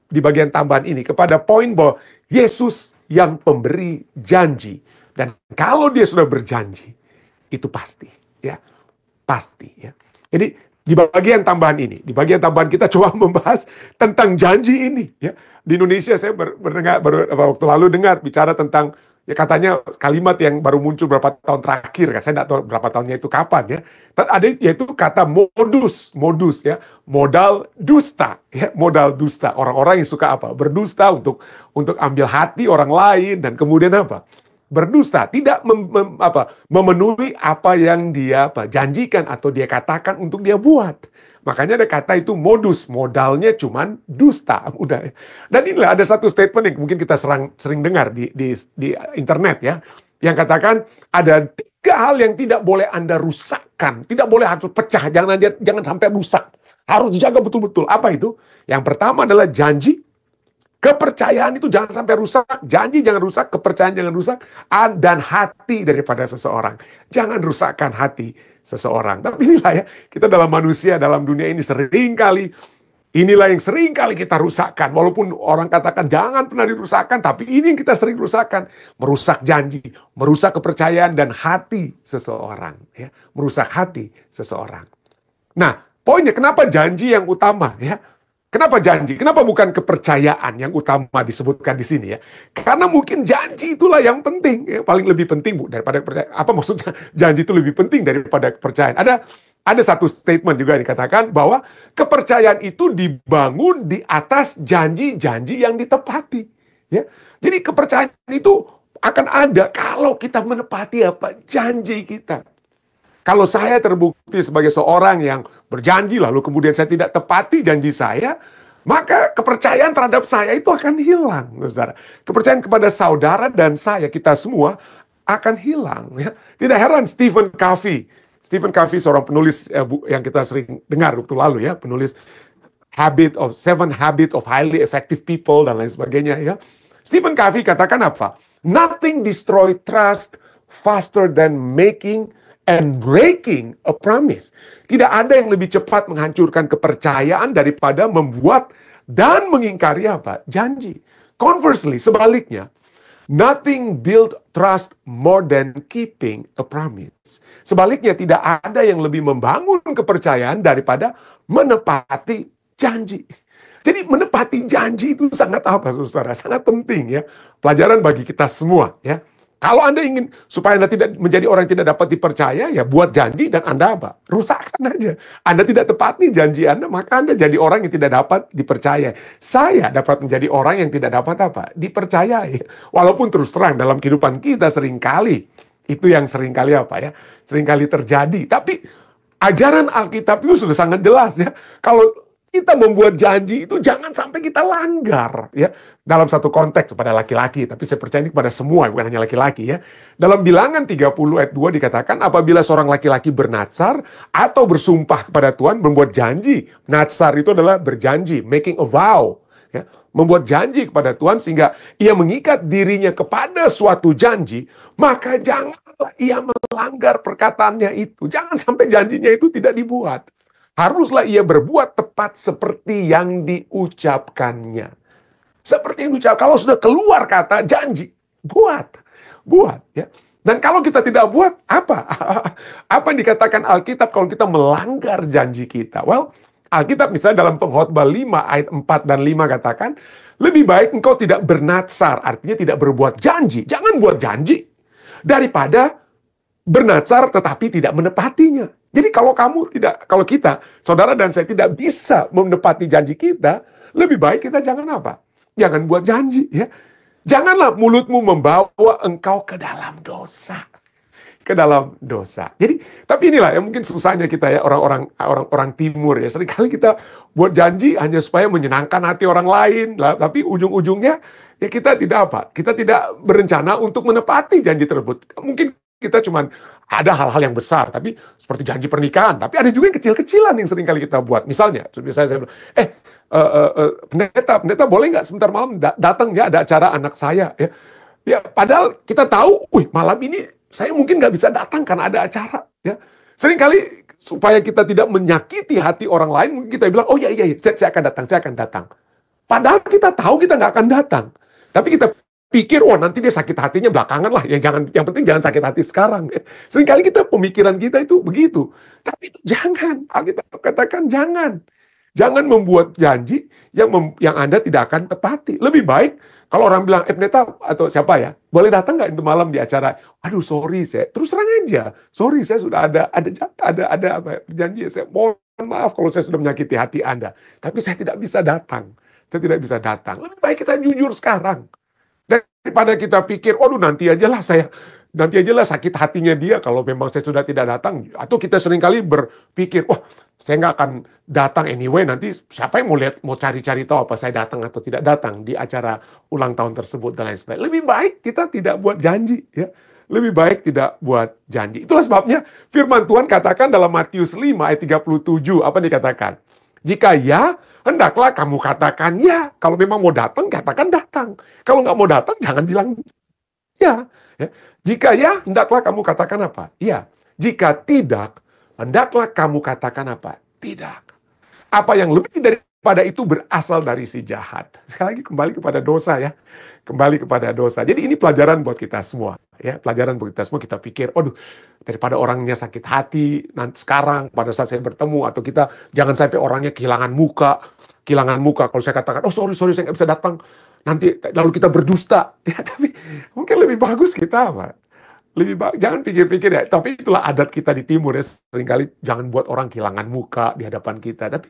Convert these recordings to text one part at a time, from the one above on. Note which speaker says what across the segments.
Speaker 1: di bagian tambahan ini kepada poin bahwa Yesus yang pemberi janji. Dan kalau dia sudah berjanji, itu pasti, ya. Pasti, ya. Jadi di bagian tambahan ini, di bagian tambahan kita coba membahas tentang janji ini, ya. Di Indonesia saya mendengar waktu lalu dengar bicara tentang, ya, katanya kalimat yang baru muncul berapa tahun terakhir, kan? Saya tidak tahu berapa tahunnya itu kapan, ya. Ada yaitu kata modus, ya, modal dusta, ya, modal dusta. Orang-orang yang suka apa? Berdusta untuk ambil hati orang lain dan kemudian apa? Berdusta, tidak memenuhi apa yang dia janjikan atau dia katakan untuk dia buat. Makanya ada kata itu modus, modalnya cuman dusta. Udah. Dan inilah ada satu statement yang mungkin kita sering dengar di internet, ya, yang katakan ada 3 hal yang tidak boleh Anda rusakkan, tidak boleh harus pecah, jangan sampai rusak, harus dijaga betul-betul. Apa itu? Yang pertama adalah janji. Kepercayaan itu jangan sampai rusak, janji jangan rusak, kepercayaan jangan rusak, dan hati daripada seseorang. Jangan rusakkan hati seseorang. Tapi inilah, ya, kita dalam manusia, dalam dunia ini inilah yang sering kali kita rusakkan. Walaupun orang katakan jangan pernah dirusakkan, tapi ini yang kita sering rusakkan. Merusak janji, merusak kepercayaan dan hati seseorang. Ya, merusak hati seseorang. Nah, poinnya kenapa janji yang utama, ya? Kenapa janji? Kenapa bukan kepercayaan yang utama disebutkan di sini, ya? Karena mungkin janji itulah yang penting, ya, paling lebih penting, Bu, daripada kepercayaan. Apa maksudnya janji itu lebih penting daripada kepercayaan? Ada satu statement juga yang dikatakan bahwa kepercayaan itu dibangun di atas janji-janji yang ditepati, ya. Jadi kepercayaan itu akan ada kalau kita menepati apa? Janji kita. Kalau saya terbukti sebagai seorang yang berjanji lalu kemudian saya tidak tepati janji saya, maka kepercayaan terhadap saya itu akan hilang, saudara. Kepercayaan kepada saudara dan saya, kita semua akan hilang. Ya. Tidak heran Stephen Covey seorang penulis yang kita sering dengar waktu lalu, ya, penulis Seven Habits of Highly Effective People dan lain sebagainya, ya. Stephen Covey katakan apa? Nothing destroy trust faster than making and breaking a promise. Tidak ada yang lebih cepat menghancurkan kepercayaan daripada membuat dan mengingkari apa? Janji. Conversely, sebaliknya, nothing build trust more than keeping a promise. Sebaliknya, tidak ada yang lebih membangun kepercayaan daripada menepati janji. Jadi menepati janji itu sangat apa, saudara? Sangat penting, ya. Pelajaran bagi kita semua, ya. Kalau Anda ingin supaya Anda tidak menjadi orang yang tidak dapat dipercaya, ya buat janji dan Anda apa? Rusakkan aja. Anda tidak tepati janji Anda, maka Anda jadi orang yang tidak dapat dipercaya. Saya dapat menjadi orang yang tidak dapat apa? Dipercayai. Walaupun terus terang dalam kehidupan kita seringkali, itu yang seringkali apa, ya? Seringkali terjadi. Tapi ajaran Alkitab itu sudah sangat jelas, ya. Kalau kita membuat janji itu jangan sampai kita langgar, ya. Dalam satu konteks kepada laki-laki, tapi saya percaya ini kepada semua, bukan hanya laki-laki, ya. Dalam Bilangan 30 ayat 2 dikatakan apabila seorang laki-laki bernadzar atau bersumpah kepada Tuhan, membuat janji. Nadzar itu adalah berjanji, making a vow, ya. Membuat janji kepada Tuhan sehingga ia mengikat dirinya kepada suatu janji, maka janganlah ia melanggar perkataannya itu. Jangan sampai janjinya itu tidak dibuat. Haruslah ia berbuat tepat seperti yang diucapkannya. Seperti yang diucapkan. Kalau sudah keluar kata janji, buat, ya. Dan kalau kita tidak buat, apa? Apa yang dikatakan Alkitab kalau kita melanggar janji kita? Well, Alkitab misalnya dalam Pengkhotbah 5 ayat 4 dan 5 katakan, lebih baik engkau tidak bernadzar, artinya tidak berbuat janji. Jangan buat janji daripada bernadzar tetapi tidak menepatinya. Jadi kalau kita, saudara dan saya tidak bisa menepati janji kita, lebih baik kita jangan apa? Jangan buat janji, ya. Janganlah mulutmu membawa engkau ke dalam dosa. Ke dalam dosa. Jadi, tapi inilah yang mungkin susahnya kita, ya, orang timur, ya. Seringkali kita buat janji hanya supaya menyenangkan hati orang lain, lah, tapi ujung-ujungnya ya kita tidak apa? Kita tidak berencana untuk menepati janji tersebut. Mungkin kita cuman ada hal-hal yang besar, tapi seperti janji pernikahan. Tapi ada juga yang kecil-kecilan yang sering kali kita buat. Misalnya saya bilang, pendeta boleh nggak sebentar malam datang, ya, ada acara anak saya, ya. Ya, padahal kita tahu, malam ini saya mungkin nggak bisa datang karena ada acara, ya. Sering kali supaya kita tidak menyakiti hati orang lain, mungkin kita bilang, oh iya, saya akan datang. Padahal kita tahu kita nggak akan datang. Tapi kita pikir, oh nanti dia sakit hatinya belakangan lah. Yang penting jangan sakit hati sekarang. Seringkali pemikiran kita itu begitu. Tapi itu jangan. Alkitab katakan jangan. Jangan membuat janji yang Anda tidak akan tepati. Lebih baik kalau orang bilang, Pendeta atau siapa ya, boleh datang nggak itu malam di acara? Aduh, sorry saya. Terus terang aja. Sorry, saya sudah ada janji. Saya mohon maaf kalau saya sudah menyakiti hati Anda. Tapi saya tidak bisa datang. Saya tidak bisa datang. Lebih baik kita jujur sekarang. Daripada kita pikir, waduh nanti aja lah sakit hatinya dia kalau memang saya sudah tidak datang. Atau kita seringkali berpikir, wah saya nggak akan datang anyway, nanti siapa yang mau cari-cari tahu apa saya datang atau tidak datang di acara ulang tahun tersebut dan lain sebagainya. Lebih baik kita tidak buat janji, ya. Lebih baik tidak buat janji. Itulah sebabnya firman Tuhan katakan dalam Matius 5 ayat 37, apa dikatakan? Jika ya, hendaklah kamu katakan ya. Kalau memang mau datang, katakan datang. Kalau nggak mau datang, jangan bilang ya. Jika ya, hendaklah kamu katakan apa? Ya. Jika tidak, hendaklah kamu katakan apa? Tidak. Apa yang lebih daripada itu berasal dari si jahat. Sekali lagi kembali kepada dosa ya. Kembali kepada dosa. Jadi ini pelajaran buat kita semua. Ya, pelajaran buat kita semua. Kita pikir, aduh, daripada orangnya sakit hati nanti sekarang pada saat saya bertemu, atau kita jangan sampai orangnya kehilangan muka. Kalau saya katakan, oh sorry saya nggak bisa datang, nanti lalu kita berdusta. Ya, tapi mungkin lebih bagus kita apa? Jangan pikir-pikir ya. Tapi itulah adat kita di timur ya. Seringkali jangan buat orang kehilangan muka di hadapan kita. Tapi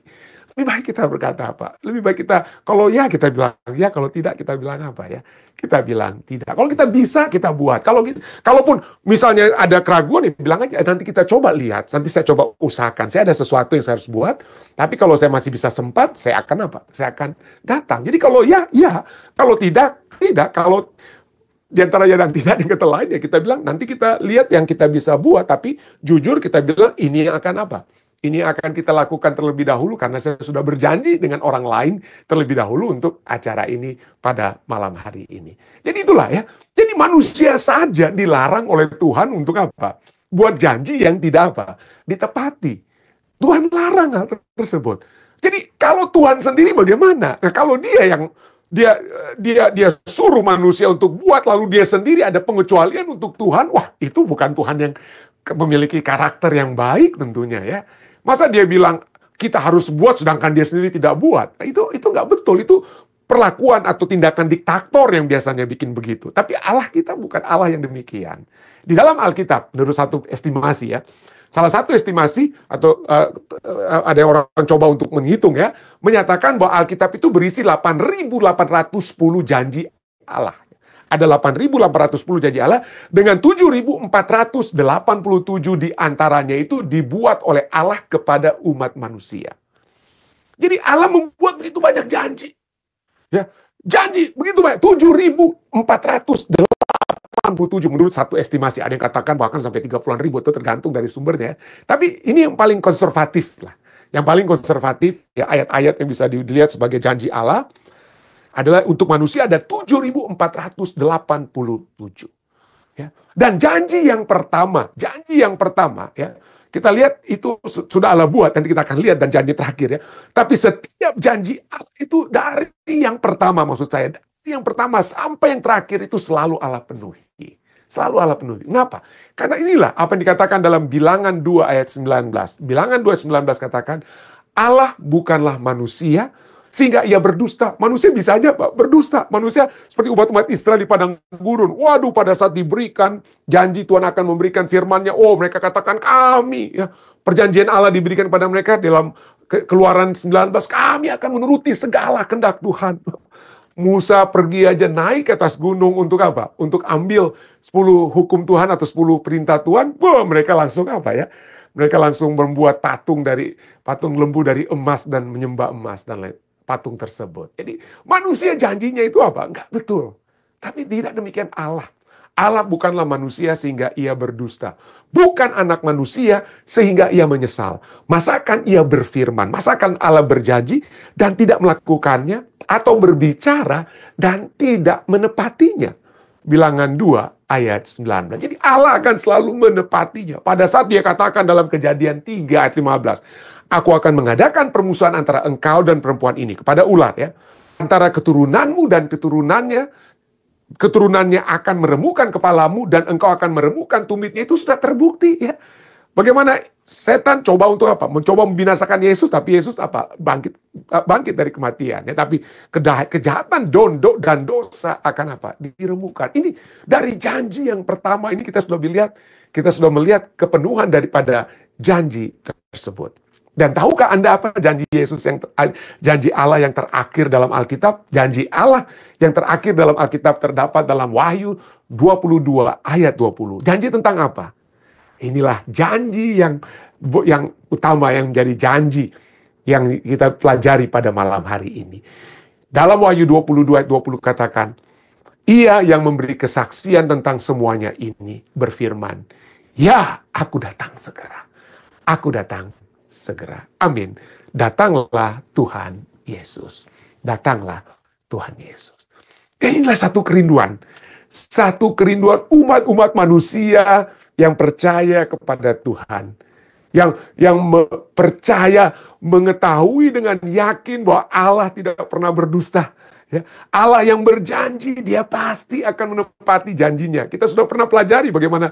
Speaker 1: lebih baik kita berkata apa? Lebih baik kita, kalau ya kita bilang ya, kalau tidak kita bilang apa ya? Kita bilang tidak. Kalau kita bisa, kita buat. Kalaupun misalnya ada keraguan, ya bilang aja, nanti kita coba lihat. Nanti saya coba usahakan. Saya ada sesuatu yang saya harus buat. Tapi kalau saya masih bisa sempat, saya akan apa? Saya akan datang. Jadi kalau ya. Kalau tidak. Kalau di antara ya dan tidak yang kata lain, ya kita bilang nanti kita lihat yang kita bisa buat. Tapi jujur kita bilang ini yang akan apa? Ini akan kita lakukan terlebih dahulu karena saya sudah berjanji dengan orang lain terlebih dahulu untuk acara ini pada malam hari ini. Jadi itulah ya. Jadi manusia saja dilarang oleh Tuhan untuk apa? Buat janji yang tidak apa? Ditepati. Tuhan larang hal tersebut. Jadi kalau Tuhan sendiri bagaimana? Nah, kalau dia yang dia suruh manusia untuk buat, lalu dia sendiri ada pengecualian untuk Tuhan, wah itu bukan Tuhan yang memiliki karakter yang baik tentunya ya. Masa dia bilang kita harus buat sedangkan dia sendiri tidak buat? Nah, itu nggak betul. Itu perlakuan atau tindakan diktator yang biasanya bikin begitu. Tapi Allah kita bukan Allah yang demikian. Di dalam Alkitab, menurut satu estimasi ya, salah satu estimasi atau ada yang orang coba untuk menghitung ya, menyatakan bahwa Alkitab itu berisi 8.810 janji Allah. Ada 8.810 janji Allah, dengan 7.487 di antaranya itu dibuat oleh Allah kepada umat manusia. Jadi Allah membuat begitu banyak janji. Ya, janji begitu banyak, 7.487 menurut satu estimasi. Ada yang katakan bahkan sampai 30-an ribu, itu tergantung dari sumbernya. Tapi ini yang paling konservatif lah. Yang paling konservatif, ya ayat-ayat yang bisa dilihat sebagai janji Allah, adalah untuk manusia ada 7.487. Ya. Dan janji yang pertama ya, kita lihat itu sudah Allah buat, nanti kita akan lihat, dan janji terakhir ya. Tapi setiap janji Allah itu dari yang pertama, maksud saya, dari yang pertama sampai yang terakhir itu selalu Allah penuhi. Selalu Allah penuhi. Kenapa? Karena inilah apa yang dikatakan dalam Bilangan 2 ayat 19. Bilangan 2 ayat 19 katakan, Allah bukanlah manusia sehingga ia berdusta. Manusia bisa aja Pak, berdusta. Manusia seperti umat Israel di padang gurun. Waduh, pada saat diberikan janji Tuhan akan memberikan firman-Nya, oh mereka katakan kami. Ya, perjanjian Allah diberikan kepada mereka dalam Keluaran 19, kami akan menuruti segala kehendak Tuhan. Musa pergi aja naik ke atas gunung untuk apa? Untuk ambil 10 hukum Tuhan atau 10 perintah Tuhan. Wah, mereka langsung apa ya? Mereka langsung membuat patung lembu dari emas dan menyembah emas dan lain patung tersebut. Jadi manusia janjinya itu apa? Enggak betul. Tapi tidak demikian Allah. Allah bukanlah manusia sehingga ia berdusta. Bukan anak manusia sehingga ia menyesal. Masakan ia berfirman, masakan Allah berjanji dan tidak melakukannya, atau berbicara dan tidak menepatinya. Bilangan 2 ayat 19. Jadi Allah akan selalu menepatinya. Pada saat dia katakan dalam Kejadian 3 ayat 15, aku akan mengadakan permusuhan antara engkau dan perempuan ini, kepada ular ya. antara keturunanmu dan keturunannya akan meremukkan kepalamu dan engkau akan meremukkan tumitnya, itu sudah terbukti ya. Bagaimana setan coba untuk apa? Mencoba membinasakan Yesus, tapi Yesus apa? Bangkit dari kematian ya. Tapi kejahatan dan dosa akan apa? Diremukkan. Ini dari janji yang pertama ini kita sudah melihat kepenuhan daripada janji tersebut. Dan tahukah Anda apa janji janji Allah yang terakhir dalam Alkitab? Janji Allah yang terakhir dalam Alkitab terdapat dalam Wahyu 22 ayat 20. Janji tentang apa? Inilah janji yang utama, yang jadi janji yang kita pelajari pada malam hari ini. Dalam Wahyu 22 ayat 20 katakan, Ia yang memberi kesaksian tentang semuanya ini berfirman, "Ya, aku datang segera. Aku datang segera." Amin. Datanglah Tuhan Yesus. Datanglah Tuhan Yesus. Dan inilah satu kerinduan umat manusia yang percaya kepada Tuhan, yang percaya, mengetahui dengan yakin bahwa Allah tidak pernah berdusta. Ya, Allah yang berjanji, Dia pasti akan menepati janjinya. Kita sudah pernah pelajari bagaimana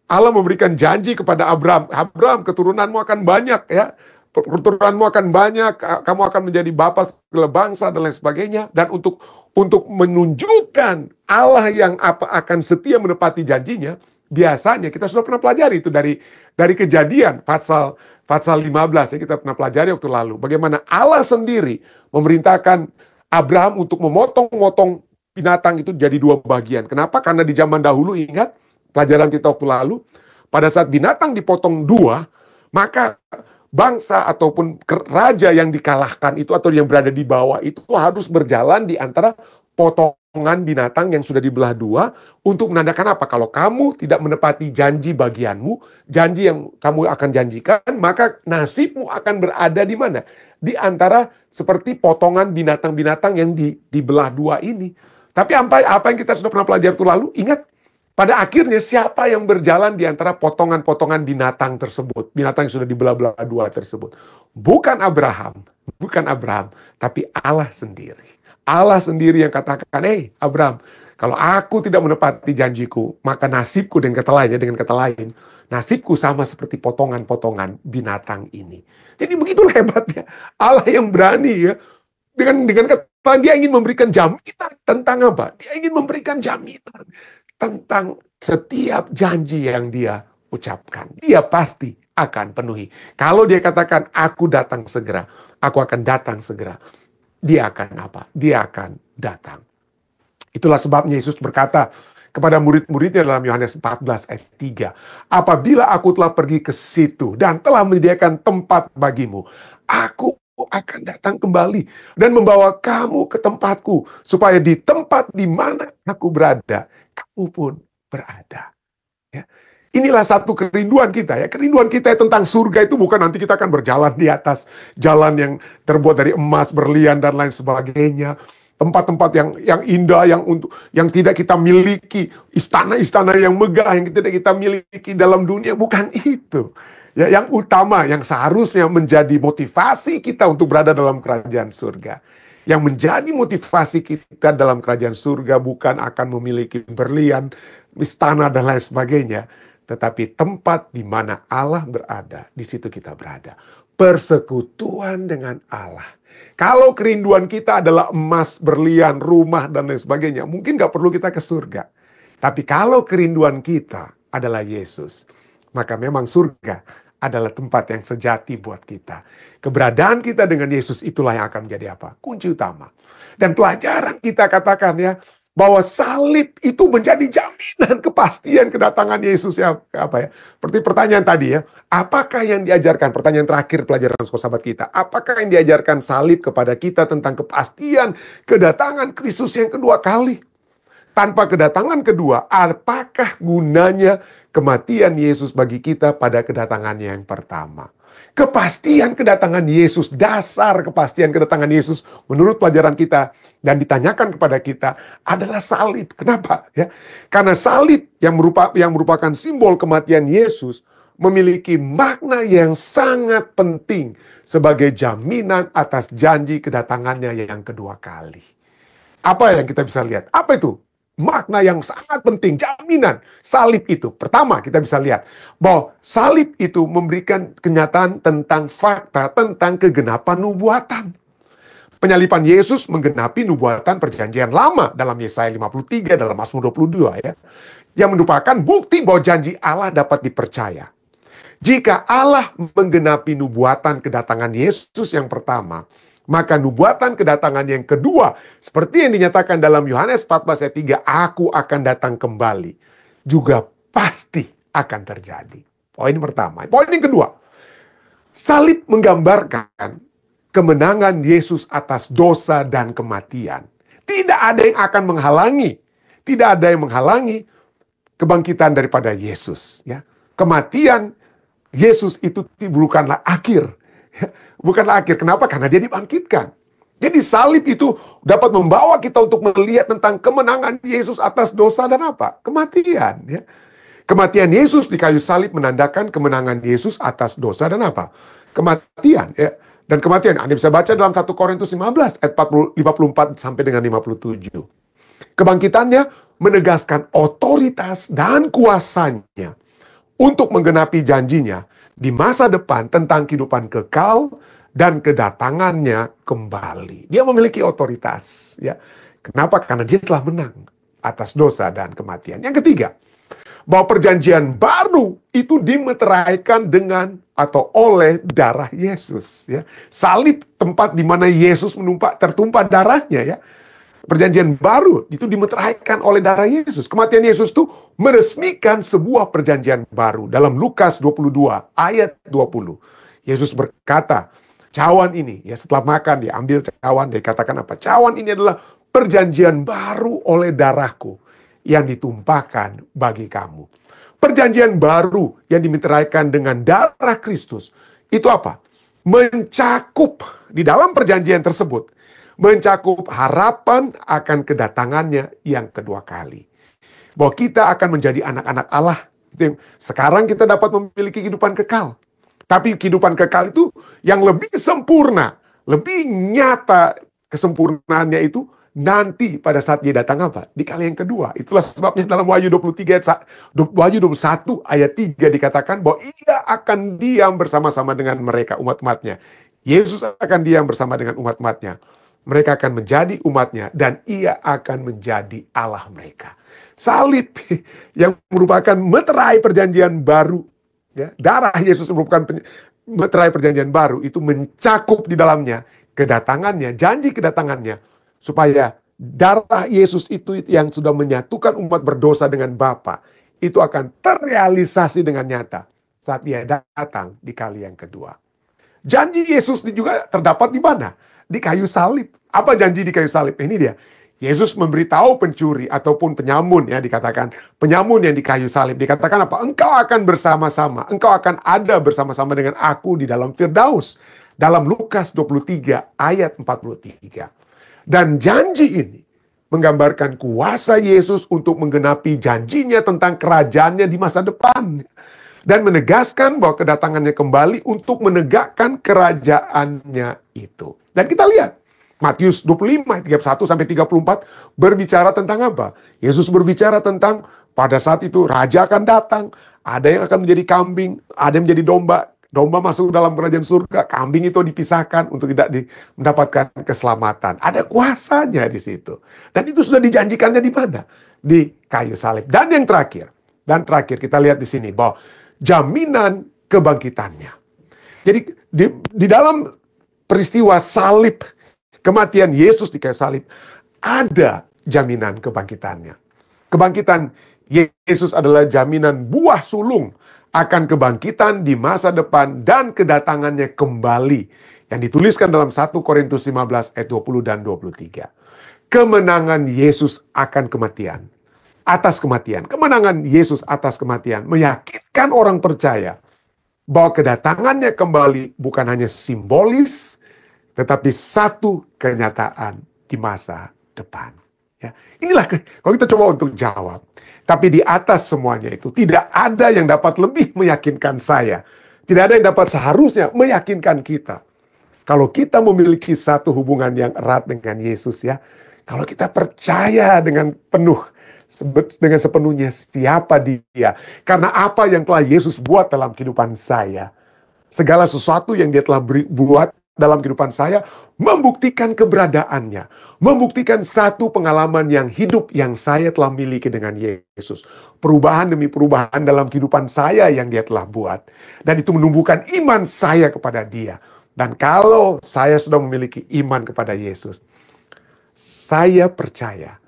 Speaker 1: Allah memberikan janji kepada Abraham. Abraham, keturunanmu akan banyak ya. Keturunanmu akan banyak, kamu akan menjadi bapa segala bangsa dan lain sebagainya. Dan untuk menunjukkan Allah yang akan setia menepati janjinya, biasanya kita sudah pernah pelajari itu dari Kejadian pasal 15 ya, kita pernah pelajari waktu lalu. Bagaimana Allah sendiri memerintahkan Abraham untuk memotong binatang itu jadi 2 bagian. Kenapa? Karena di zaman dahulu, ingat pelajaran kita waktu lalu, pada saat binatang dipotong 2, maka bangsa ataupun raja yang dikalahkan itu atau yang berada di bawah itu harus berjalan di antara potongan binatang yang sudah dibelah 2 untuk menandakan apa? Kalau kamu tidak menepati janji bagianmu, janji yang kamu akan janjikan, maka nasibmu akan berada di mana? Di antara seperti potongan binatang-binatang yang dibelah 2 ini. Tapi apa yang kita sudah pernah pelajari itu lalu? Ingat, pada akhirnya siapa yang berjalan di antara potongan-potongan binatang tersebut? Binatang yang sudah dibelah-belah 2 tersebut. Bukan Abraham, tapi Allah sendiri. Allah sendiri yang katakan, Abraham, kalau aku tidak menepati janjiku, maka nasibku dengan kata lain, nasibku sama seperti potongan-potongan binatang ini. Jadi begitulah hebatnya Allah yang berani ya. Dengan kata Dia ingin memberikan jaminan tentang apa? Dia ingin memberikan jaminan tentang setiap janji yang Dia ucapkan. Dia pasti akan penuhi. Kalau Dia katakan, aku datang segera, aku akan datang segera, Dia akan apa? Dia akan datang. Itulah sebabnya Yesus berkata kepada murid-muridnya dalam Yohanes 14 ayat 3, apabila aku telah pergi ke situ dan telah menyediakan tempat bagimu, aku akan datang kembali dan membawa kamu ke tempatku, supaya di tempat di mana aku berada, kamu pun berada. Ya. Inilah satu kerinduan kita ya. Kerinduan kita tentang surga itu bukan nanti kita akan berjalan di atas jalan yang terbuat dari emas, berlian dan lain sebagainya. Tempat-tempat yang indah, yang tidak kita miliki, istana-istana yang megah yang tidak kita miliki dalam dunia, bukan itu. Ya, yang utama, yang seharusnya menjadi motivasi kita untuk berada dalam kerajaan surga. Yang menjadi motivasi kita dalam kerajaan surga bukan akan memiliki berlian, istana, dan lain sebagainya. Tetapi tempat di mana Allah berada, di situ kita berada. Persekutuan dengan Allah. Kalau kerinduan kita adalah emas, berlian, rumah, dan lain sebagainya, mungkin gak perlu kita ke surga. Tapi kalau kerinduan kita adalah Yesus, maka memang surga adalah tempat yang sejati buat kita. Keberadaan kita dengan Yesus itulah yang akan menjadi apa? Kunci utama. Dan pelajaran kita katakan ya, bahwa salib itu menjadi jaminan kepastian kedatangan Yesus ya. Seperti pertanyaan tadi ya, apakah yang diajarkan, pertanyaan terakhir pelajaran sahabat kita, apakah yang diajarkan salib kepada kita tentang kepastian kedatangan Kristus yang kedua kali? Tanpa kedatangan kedua, apakah gunanya kematian Yesus bagi kita pada kedatangannya yang pertama? Kepastian kedatangan Yesus, dasar kepastian kedatangan Yesus menurut pelajaran kita dan ditanyakan kepada kita adalah salib. Kenapa? Ya, karena salib yang merupakan simbol kematian Yesus memiliki makna yang sangat penting sebagai jaminan atas janji kedatangannya yang kedua kali. Apa yang kita bisa lihat? Apa itu? Makna yang sangat penting, jaminan salib itu. Pertama, kita bisa lihat bahwa salib itu memberikan kenyataan tentang fakta, tentang kegenapan nubuatan. Penyaliban Yesus menggenapi nubuatan perjanjian lama dalam Yesaya 53, dalam Mazmur 22 ya. Yang merupakan bukti bahwa janji Allah dapat dipercaya. Jika Allah menggenapi nubuatan kedatangan Yesus yang pertama, maka nubuatan kedatangan yang kedua, seperti yang dinyatakan dalam Yohanes 14 ayat 3, aku akan datang kembali, juga pasti akan terjadi. Poin pertama. Poin yang kedua, salib menggambarkan kemenangan Yesus atas dosa dan kematian. Tidak ada yang akan menghalangi kebangkitan daripada Yesus. Ya. Kematian Yesus itu bukanlah akhir. Bukanlah akhir. Kenapa? Karena dia dibangkitkan. Jadi salib itu dapat membawa kita untuk melihat tentang kemenangan Yesus atas dosa dan apa? Kematian. Ya. Kematian Yesus di kayu salib menandakan kemenangan Yesus atas dosa dan apa? Kematian. Ya. Dan kematian, Anda bisa baca dalam 1 Korintus 15 ayat 54 sampai dengan 57. Kebangkitannya menegaskan otoritas dan kuasanya untuk menggenapi janjinya di masa depan tentang kehidupan kekal dan kedatangannya kembali. Dia memiliki otoritas. Ya. Kenapa? Karena dia telah menang atas dosa dan kematian. Yang ketiga, bahwa perjanjian baru itu dimeteraikan dengan atau oleh darah Yesus. Ya. Salib tempat di mana Yesus tertumpah darahnya. Ya. Perjanjian baru itu dimeteraikan oleh darah Yesus. Kematian Yesus itu meresmikan sebuah perjanjian baru. Dalam Lukas 22 ayat 20. Yesus berkata, cawan ini, ya setelah makan dia ambil cawan, dia katakan apa? Cawan ini adalah perjanjian baru oleh darahku yang ditumpahkan bagi kamu. Perjanjian baru yang dimeteraikan dengan darah Kristus. Itu apa? Mencakup di dalam perjanjian tersebut. Mencakup harapan akan kedatangannya yang kedua kali. Bahwa kita akan menjadi anak-anak Allah. Sekarang kita dapat memiliki kehidupan kekal. Tapi kehidupan kekal itu yang lebih sempurna. Lebih nyata kesempurnaannya itu nanti pada saat dia datang apa? Di kali yang kedua. Itulah sebabnya dalam Wahyu 21 ayat 3 dikatakan bahwa ia akan diam bersama-sama dengan mereka, umat-umatnya. Yesus akan diam bersama dengan umat-umatnya. Mereka akan menjadi umatnya dan ia akan menjadi Allah mereka. Salib yang merupakan meterai perjanjian baru. Ya, darah Yesus merupakan meterai perjanjian baru. Itu mencakup di dalamnya kedatangannya, janji kedatangannya. Supaya darah Yesus itu yang sudah menyatukan umat berdosa dengan Bapa. Itu akan terrealisasi dengan nyata saat dia datang di kali yang kedua. Janji Yesus juga terdapat di mana? Di kayu salib. Apa janji di kayu salib? Ini dia. Yesus memberitahu pencuri ataupun penyamun, ya dikatakan penyamun yang di kayu salib. Dikatakan apa? Engkau akan bersama-sama. Engkau akan ada bersama-sama dengan aku di dalam Firdaus. Dalam Lukas 23 ayat 43. Dan janji ini menggambarkan kuasa Yesus untuk menggenapi janjinya tentang kerajaannya di masa depan. Dan menegaskan bahwa kedatangannya kembali untuk menegakkan kerajaannya itu. Dan kita lihat, Matius 25, 31-34 berbicara tentang apa? Yesus berbicara tentang pada saat itu Raja akan datang, ada yang akan menjadi kambing, ada yang menjadi domba. Domba masuk dalam kerajaan surga, kambing itu dipisahkan untuk tidak mendapatkan keselamatan. Ada kuasanya di situ. Dan itu sudah dijanjikannya di mana? Di kayu salib. Dan yang terakhir, kita lihat di sini bahwa jaminan kebangkitannya. Jadi di dalam peristiwa salib, kematian Yesus di kayu salib, ada jaminan kebangkitannya. Kebangkitan Yesus adalah jaminan buah sulung akan kebangkitan di masa depan dan kedatangannya kembali. Yang dituliskan dalam 1 Korintus 15 ayat 20 dan 23. Kemenangan Yesus akan kematian. Atas kematian. Kemenangan Yesus atas kematian meyakinkan orang percaya bahwa kedatangannya kembali bukan hanya simbolis, tetapi satu kenyataan di masa depan. Ya, kalau kita coba untuk jawab. Tapi di atas semuanya itu, tidak ada yang dapat lebih meyakinkan saya. Tidak ada yang dapat seharusnya meyakinkan kita. Kalau kita memiliki satu hubungan yang erat dengan Yesus ya, kalau kita percaya dengan dengan sepenuhnya siapa Dia, karena apa yang telah Yesus buat dalam kehidupan saya, segala sesuatu yang Dia telah buat dalam kehidupan saya, membuktikan keberadaannya, membuktikan satu pengalaman yang hidup yang saya telah miliki dengan Yesus. Perubahan demi perubahan dalam kehidupan saya yang Dia telah buat. Dan itu menumbuhkan iman saya kepada Dia. Dan kalau saya sudah memiliki iman kepada Yesus, saya percaya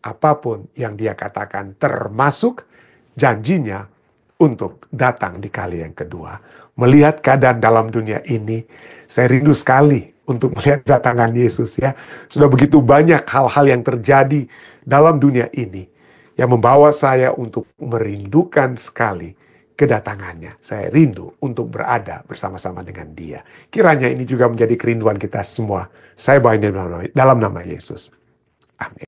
Speaker 1: apapun yang Dia katakan, termasuk janjinya untuk datang di kali yang kedua. Melihat keadaan dalam dunia ini, saya rindu sekali untuk melihat datangan Yesus ya. Sudah begitu banyak hal-hal yang terjadi dalam dunia ini yang membawa saya untuk merindukan sekali kedatangannya. Saya rindu untuk berada bersama-sama dengan Dia. Kiranya ini juga menjadi kerinduan kita semua. Saya bawa ini dalam nama Yesus. Amin.